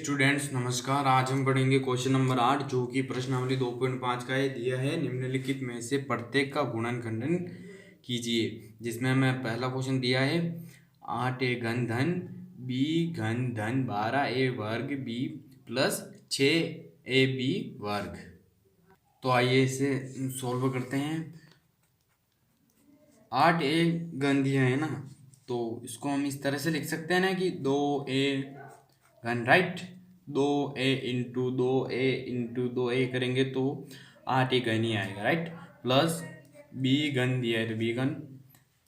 Students नमस्कार। आज हम पढ़ेंगे क्वेश्चन नंबर 8 जो कि प्रश्नावली 2.5 का है दिया है। निम्नलिखित में से प्रत्येक का गुणन खंडन कीजिए। जिसमें हमें पहला क्वेश्चन दिया है 8a घन धन b घन धन 12a वर्ग b प्लस 6ab वर्ग। तो आइए इसे सॉल्व करते हैं। 8a घन दिया है ना, तो इसको हम इस तरह से लिख सकते हैं ना कि 2a घन, राइट। 2a इंटू 2a करेंगे तो 8a घन ही आएगा, राइट। प्लस b घन दिया है तो b घन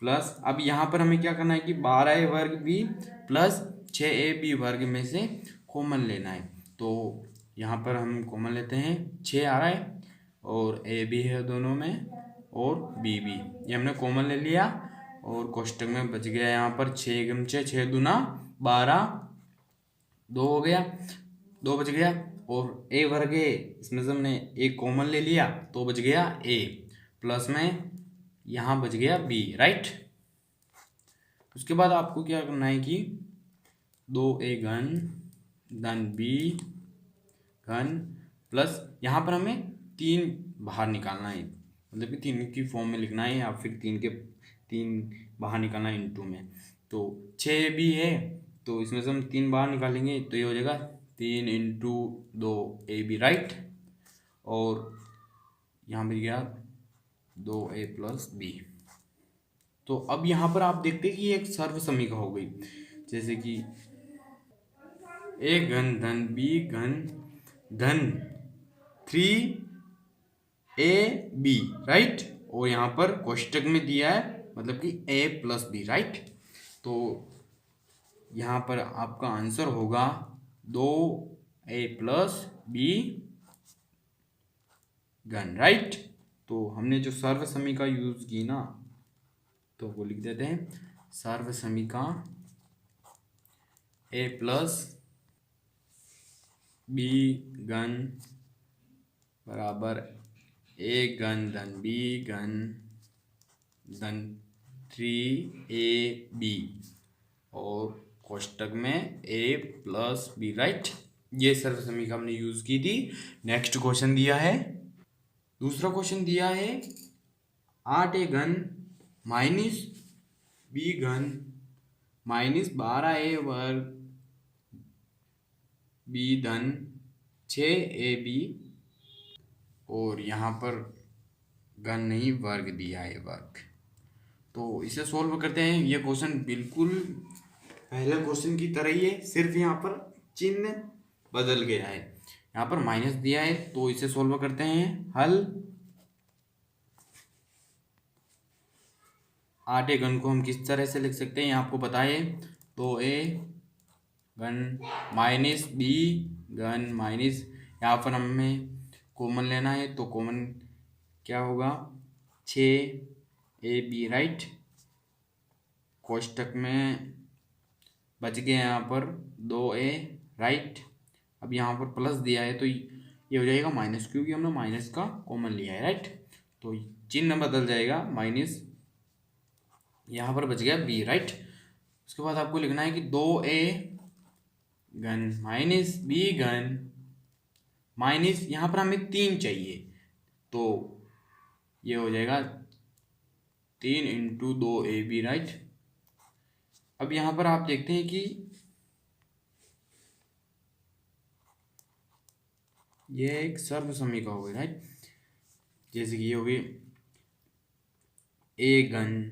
प्लस, अब यहाँ पर हमें क्या करना है कि 12a वर्ग b प्लस 6ab वर्ग में से कॉमन लेना है। तो यहाँ पर हम कॉमन लेते हैं, 6 आ रहा है और a भी है दोनों में और b भी, ये हमने कॉमन ले लिया और कोष्टक में बच गया यहाँ पर 6 गुम 6, 6 दूना 12, 2 हो गया, 2 बच गया और a वर्ग है, इसमें से हमने एक कॉमन ले लिया तो बच गया a प्लस में यहाँ बच गया b, राइट। उसके बाद आपको क्या करना है कि 2a घन धन b घन प्लस यहाँ पर हमें 3 बाहर निकालना है, मतलब कि 3 की फॉर्म में लिखना है या फिर 3 बाहर निकालना है इंटू में। तो 6 भी है तो इसमें से हम 3 बाहर निकालेंगे तो ये हो जाएगा 3 इंटू 2ab, राइट। और यहाँ मिल गया 2a प्लस b। तो अब यहाँ पर आप देखते हैं कि ये एक सर्व समीकरण हो गई, जैसे कि a घन धन b घन धन 3ab, राइट। और यहाँ पर कोष्टक में दिया है मतलब कि a प्लस b, राइट। तो यहाँ पर आपका आंसर होगा 2a प्लस b घन, राइट। तो हमने जो सर्व समीकरण यूज की ना, तो वो लिख देते हैं सर्व समीकरण a प्लस b घन बराबर a घन धन b घन धन 3ab और कोष्टक में a प्लस b, राइट। ये सर्व समीकरण हमने यूज की थी। नेक्स्ट क्वेश्चन दिया है, दूसरा क्वेश्चन दिया है 8a घन माइनस b घन माइनस 12a वर्ग b धन 6ab और यहाँ पर घन नहीं वर्ग दिया है, वर्ग। तो इसे सॉल्व करते हैं। ये क्वेश्चन बिल्कुल पहले क्वेश्चन की तरह ही है, सिर्फ यहाँ पर चिन्ह बदल गया है। यहाँ पर माइनस दिया है तो इसे सॉल्व करते हैं। हल 8a घन को हम किस तरह से लिख सकते हैं ये आपको बताए, तो a घन माइनस b घन माइनस, यहाँ पर हमें कॉमन लेना है तो कॉमन क्या होगा 6ab, राइट। कोष्टक में बच गया यहाँ पर 2a, राइट। अब यहाँ पर प्लस दिया है तो ये हो जाएगा माइनस, क्योंकि हमने माइनस का कॉमन लिया है, राइट। तो चिन्ह बदल जाएगा, माइनस यहाँ पर बच गया b, राइट। उसके बाद आपको लिखना है कि 2a घन माइनस b घन माइनस, यहाँ पर हमें 3 चाहिए तो ये हो जाएगा 3 इंटू 2ab, राइट। अब यहाँ पर आप देखते हैं कि ये एक सर्व समीकरण हो गई, राइट। जैसे कि ये हो गई a घन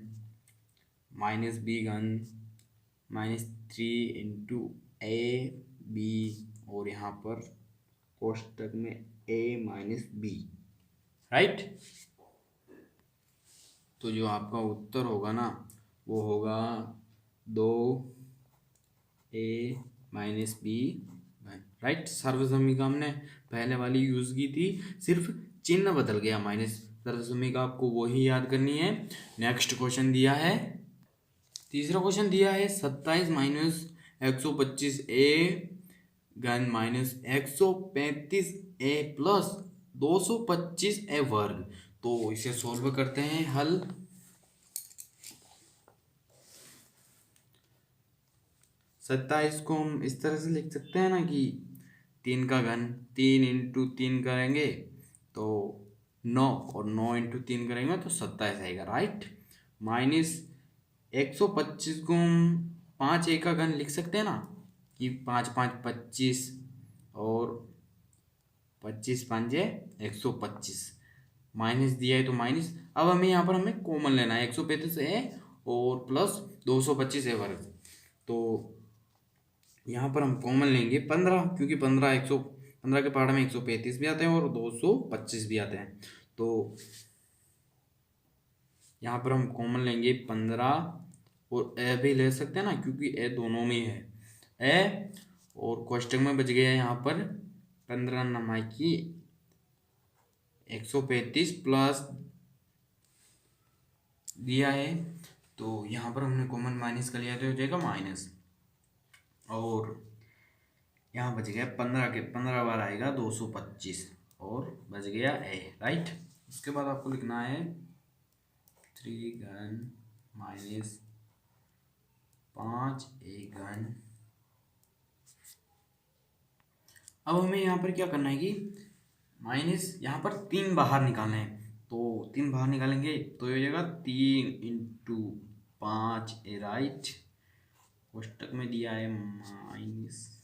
माइनस b घन माइनस 3 इंटू ab और यहाँ पर कोष्टक में a माइनस b, राइट। तो जो आपका उत्तर होगा ना वो होगा 2a माइनस b, राइट। सर्व समीकरण हमने पहले वाली यूज की थी, सिर्फ चिन्ह बदल गया माइनस। सर्व समीकरण आपको वही याद करनी है। नेक्स्ट क्वेश्चन दिया है, तीसरा क्वेश्चन दिया है 27 माइनस 125a घन माइनस 135a प्लस 225a वर्ग। तो इसे सॉल्व करते हैं। हल 27 को हम इस तरह से लिख सकते हैं ना कि 3 का घन, 3 इंटू 3 करेंगे तो 9, और 9 इंटू 3 करेंगे तो 27 आएगा, राइट। माइनस 125 को हम 5 एक का घन लिख सकते हैं ना, कि 5 5 25, और 25 पंजे 125, माइनस दिया है तो माइनस। अब हमें यहाँ पर हमें कॉमन लेना है, 135 है और प्लस 225 है वर्ग, तो यहाँ पर हम कॉमन लेंगे 15, क्योंकि 15 के पहाड़ में 135 भी आते हैं और 225 भी आते हैं, तो यहाँ पर हम कॉमन लेंगे 15, और ए भी ले सकते हैं ना, क्योंकि ए दोनों में है ए, और कोष्टक में बच गया यहाँ पर 15 नमाई की 135 प्लस दिया है, तो यहाँ पर हमने कॉमन माइनस कर लिया तो हो जाएगा माइनस, और यहाँ बच गया 15 के 15 बार आएगा 225, और बच गया ए, राइट। उसके बाद आपको लिखना है 3 घन माइनस 5 ए घन। अब हमें यहाँ पर क्या करना है कि माइनस यहाँ पर 3 बाहर निकालना है, तो 3 बाहर निकालेंगे तो ये हो जाएगा 3 इंटू 5 ए, राइट। कोष्टक में दिया है माइनस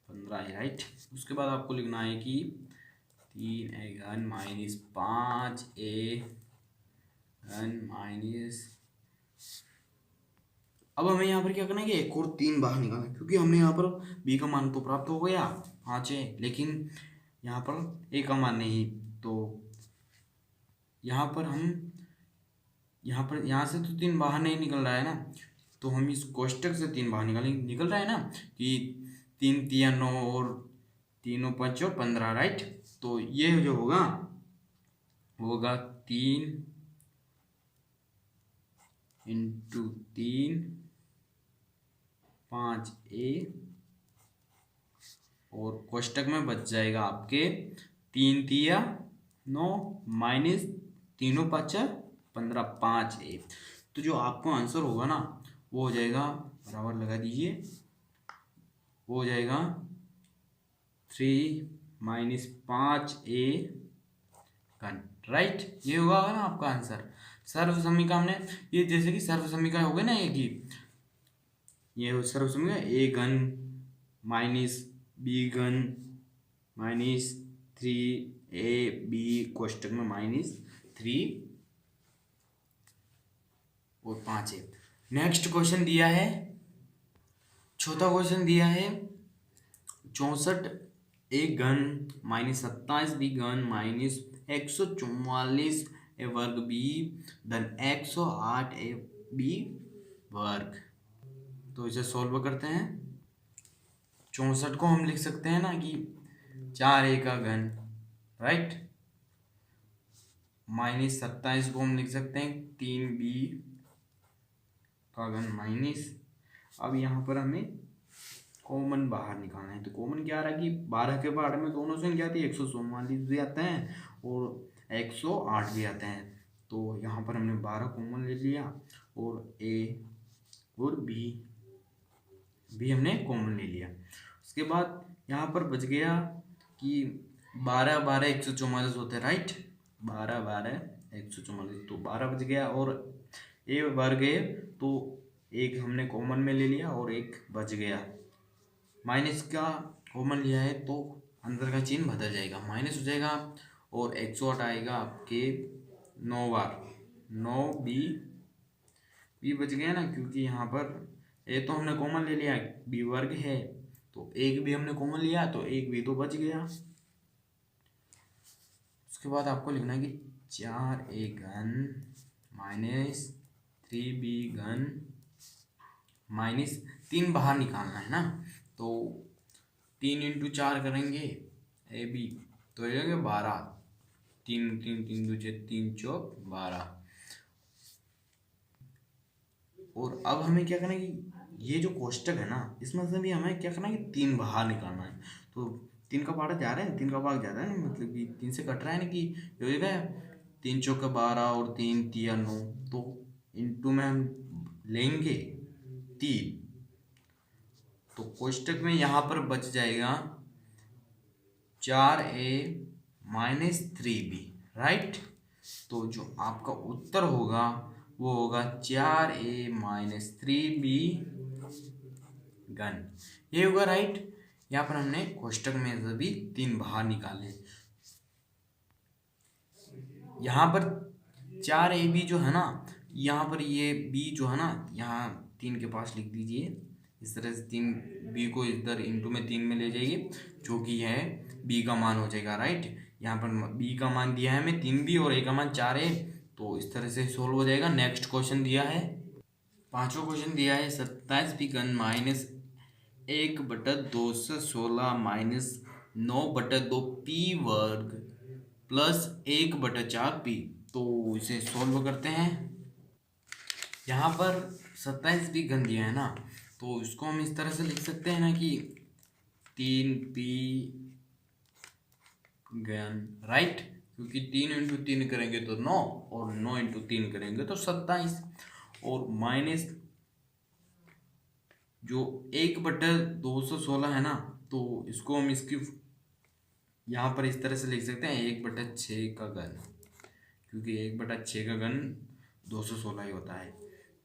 15 है, राइट। उसके बाद आपको लिखना है कि 3 ए घन माइनस 5 ए घन माइनस। अब हमें यहाँ पर क्या करना है कि एक और 3 बाहर निकालना है, क्योंकि हमने यहाँ पर बी का मान तो प्राप्त हो गया 5 है, लेकिन यहाँ पर ए का मान नहीं, तो यहाँ पर हम यहाँ से तो 3 बाहर नहीं निकल रहा है ना, तो हम इस कोष्टक से 3 बाहर निकल रहा है ना, कि 3 तिया 9 और 3 5 और 15, राइट। तो ये जो होगा 3 इंटू 3 5 ए, और कोष्टक में बच जाएगा आपके 3 तिया 9 माइनस 3 5 15 5 ए। तो जो आपको आंसर होगा ना वो हो जाएगा, बराबर लगा दीजिए, वो हो जाएगा 3 माइनस 5 ए घन, राइट। ये होगा ना आपका आंसर। सर्व समीकरण हमने ये जैसे कि सर्व समीकरण हो गए ना, एक ही ये सर्व समीकरण ए घन माइनस बी घन माइनस 3 ए बी कोष्टक में माइनस 3 और 5 है। नेक्स्ट क्वेश्चन दिया है, चौथा क्वेश्चन दिया है 64 ए घन माइनस 27 बी घन माइनस 144 ए वर्ग बी धन 108 ए बी वर्ग। तो इसे सॉल्व करते हैं। 64 को हम लिख सकते हैं ना कि 4 ए का घन, राइट, माइनस 27 को हम लिख सकते हैं 3 बी का घन माइनस। अब यहाँ पर हमें कॉमन बाहर निकालना है, तो कॉमन क्या आ रहा है कि 12 के बारे में दोनों संख्या आती है, 144 भी आते हैं और 108 भी आते हैं, तो यहाँ पर हमने 12 कॉमन ले लिया, और ए और बी हमने कॉमन ले लिया। उसके बाद यहाँ पर बच गया कि 12 12 144 होते हैं, राइट, 12 12 144, तो 12 बच गया, और ए वर्ग है तो एक हमने कॉमन में ले लिया और एक बच गया। माइनस का कॉमन लिया है तो अंदर का चिन्ह बदल जाएगा, माइनस हो जाएगा, और 108 आएगा आपके 9 बार 9 बी बच गया ना, क्योंकि यहाँ पर ए तो हमने कॉमन ले लिया, बी वर्ग है तो एक भी हमने कॉमन लिया तो एक भी तो बच गया। उसके बाद आपको लिखना है कि 4 ए घन माइनस 3 बी घन माइनस 3 बाहर निकालना है ना, तो 3 इंटू 4 करेंगे ए बी तो हो जाएगा 12, 3 3 3 2 3 चौक 12। और अब हमें क्या करना है कि ये जो कोष्टक है ना इसमें से भी हमें क्या करना है कि 3 बाहर निकालना है, तो 3 का पहाड़ा जा रहा है, 3 का भाग जा रहा है, मतलब कि 3 से कट रहा है ना, कि हो जाएगा 3 चौक 12 और 3 तिया 9, तो इंटू में हम लेंगे 3, तो कोष्टक में यहाँ पर बच जाएगा 4a-3b, राइट। तो जो आपका उत्तर होगा वो होगा 4a-3b घन, ये होगा राइट। यहाँ पर हमने कोष्टक में से भी 3 बाहर निकाले। यहाँ पर 4ab जो है ना, यहाँ पर ये b जो है ना, यहाँ 3 के पास लिख दीजिए। इस तरह से 3b को इधर इंटू में 3 में ले जाइए, जो कि है b का मान हो जाएगा, राइट। यहाँ पर b का मान दिया है हमें 3b और a का मान 4a, तो इस तरह से सोल्व हो जाएगा। नेक्स्ट क्वेश्चन दिया है, पांचवा क्वेश्चन दिया है 27b घन माइनस 1/216 माइनस 9/2p वर्ग प्लस 1/4p। तो इसे सोल्व करते हैं। यहाँ पर 27b घन दिया है ना, तो इसको हम इस तरह से लिख सकते हैं ना कि 3p घन, राइट, क्योंकि 3 इंटू 3 करेंगे तो 9 और 9 इंटू 3 करेंगे तो 27, और माइनस जो 1/216 है ना, तो इसको हम इसकी यहाँ पर इस तरह से लिख सकते हैं 1/6 का घन, क्योंकि 1/6 का घन 216 ही होता है।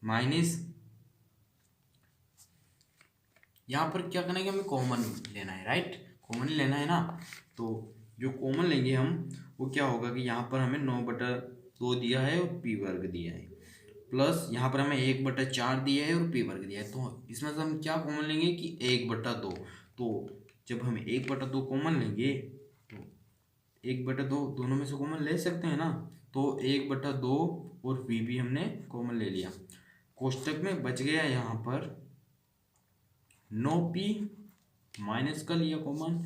माइनस यहाँ पर क्या करना है कि हमें कॉमन लेना है, राइट, कॉमन लेना है ना। तो जो कॉमन लेंगे हम, वो क्या होगा कि यहाँ पर हमें 9/2 दिया है और p वर्ग दिया है, प्लस यहाँ पर हमें 1/4 दिया है और p वर्ग दिया है। तो इसमें से हम क्या कॉमन लेंगे कि 1/2। तो जब हम 1/2 कॉमन लेंगे तो 1/2 दोनों में से कॉमन ले सकते हैं ना, तो 1/2 और v भी हमने कॉमन ले लिया। कोष्टक में बच गया यहाँ पर 9p, माइनस का लिया कॉमन,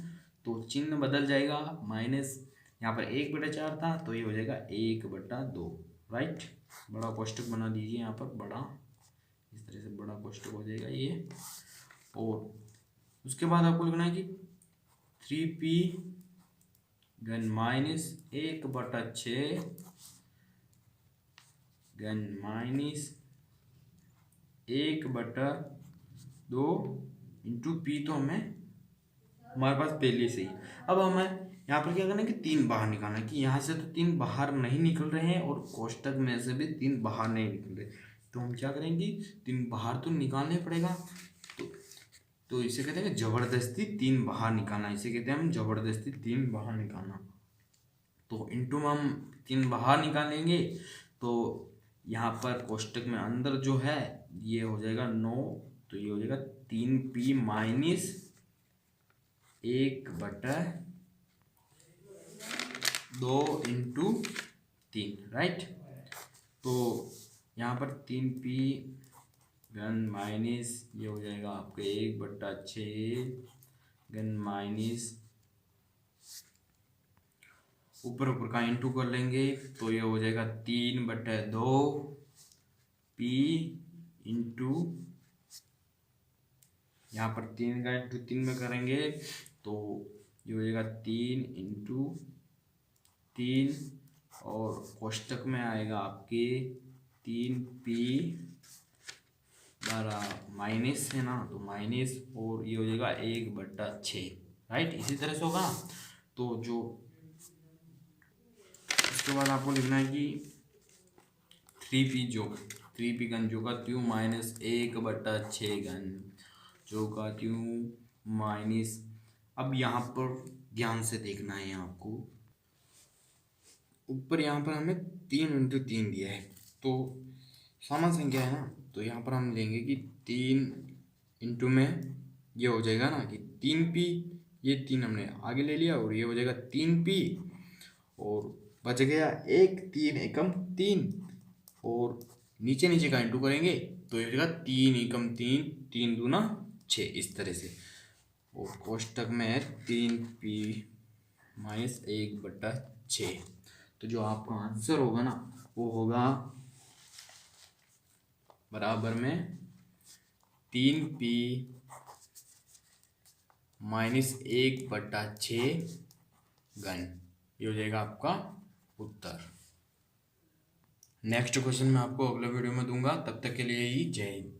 तो चिन्ह बदल जाएगा, माइनस यहाँ पर 1/4 था तो ये हो जाएगा 1/2, राइट। बड़ा कोष्टक बना दीजिए यहाँ पर, बड़ा, इस तरह से बड़ा कोष्टक हो जाएगा ये। और उसके बाद आपको लिखना है कि 3p घन माइनस 1/6 घन माइनस 1/2 इंटू p, तो हमें हमारे पास पहले से ही। अब हमें यहाँ पर क्या करना है कि 3 बाहर निकालना है, कि यहाँ से तो 3 बाहर नहीं निकल रहे हैं और कोष्टक में से भी 3 बाहर नहीं निकल रहे, तो हम क्या करेंगे, 3 बाहर तो निकालना ही पड़ेगा। तो इसे कहते हैं कि जबरदस्ती 3 बाहर निकालना, इसे कहते हैं हम जबरदस्ती 3 बाहर निकालना। तो इंटू में हम 3 बाहर निकालेंगे, तो यहाँ पर कोष्टक में अंदर जो है ये हो जाएगा 9, तो ये हो जाएगा 3p माइनस 1/2 इंटू 3, राइट। तो यहाँ पर 3p घन माइनस ये हो जाएगा आपका 1/6 घन माइनस, ऊपर ऊपर का इंटू कर लेंगे तो ये हो जाएगा 3/2 p इंटू, यहाँ पर 3 का इंटू 3 में करेंगे तो ये हो जाएगा 3 इंटू 3, और कोष्टक में आएगा आपके 3p बारा माइनस है ना, तो माइनस, और ये हो जाएगा 1/6, राइट। इसी तरह से होगा। तो जो उसके बाद आपको लिखना है कि 3p घन जो का त्यों माइनस 1/6 घन जो का त्यों माइनस। अब यहाँ पर ध्यान से देखना है आपको, ऊपर यहाँ पर हमें 3 इंटू 3 दिया है, तो समान संख्या है ना, तो यहाँ पर हम लेंगे कि 3 इंटू में ये हो जाएगा ना कि 3p, ये 3 हमने आगे ले लिया और ये हो जाएगा 3p, और बच गया 1, 3 एकम 3, और नीचे नीचे का इंटू करेंगे तो ये हो जाएगा 3 एकम 3, 3 दूना 6, इस तरह से। और कोष्टक में है 3p माइनस 1/6, तो जो आपका आंसर होगा ना वो होगा बराबर में 3p माइनस 1/6 घन, ये हो जाएगा आपका उत्तर। नेक्स्ट क्वेश्चन मैं आपको अगले वीडियो में दूंगा, तब तक के लिए ही जय हिंद।